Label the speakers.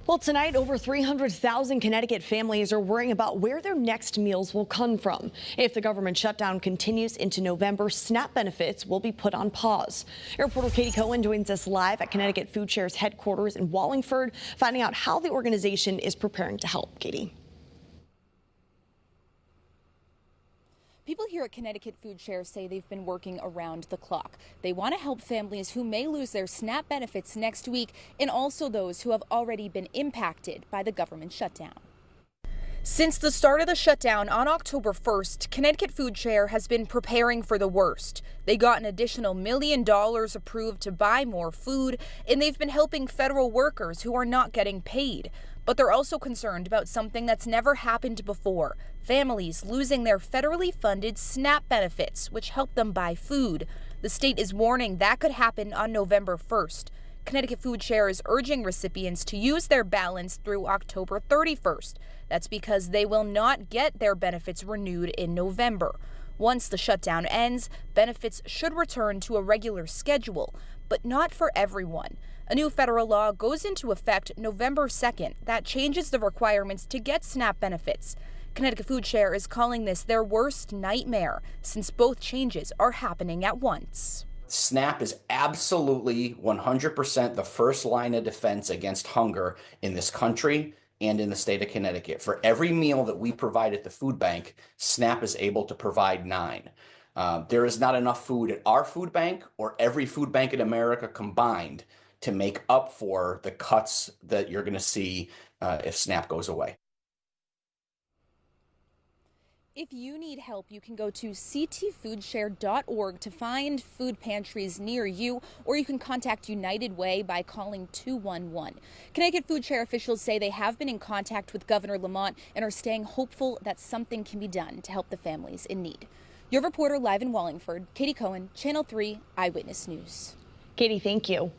Speaker 1: Well, tonight, over 300,000 Connecticut families are worrying about where their next meals will come from. If the government shutdown continues into November, SNAP benefits will be put on pause. Your reporter Katie Cohen joins us live at Connecticut Foodshare's headquarters in Wallingford, finding out how the organization is preparing to help. Katie.
Speaker 2: People here at Connecticut Foodshare say they've been working around the clock. They want to help families who may lose their SNAP benefits next week and also those who have already been impacted by the government shutdown. Since the start of the shutdown on October 1st, Connecticut Foodshare has been preparing for the worst. They got an additional $1 million approved to buy more food, and they've been helping federal workers who are not getting paid. But they're also concerned about something that's never happened before: families losing their federally funded SNAP benefits, which help them buy food. The state is warning that could happen on November 1st. Connecticut Foodshare is urging recipients to use their balance through October 31st. That's because they will not get their benefits renewed in November. Once the shutdown ends, benefits should return to a regular schedule, but not for everyone. A new federal law goes into effect November 2nd that changes the requirements to get SNAP benefits. Connecticut Foodshare is calling this their worst nightmare, since both changes are happening at once.
Speaker 3: SNAP is absolutely 100% the first line of defense against hunger in this country and in the state of Connecticut. For every meal that we provide at the food bank, SNAP is able to provide 9. There is not enough food at our food bank or every food bank in America combined to make up for the cuts that you're going to see if SNAP goes away.
Speaker 2: If you need help, you can go to ctfoodshare.org to find food pantries near you, or you can contact United Way by calling 211. Connecticut Foodshare officials say they have been in contact with Governor Lamont and are staying hopeful that something can be done to help the families in need. Your reporter live in Wallingford, Katie Cohen, Channel 3 Eyewitness News.
Speaker 1: Katie, thank you.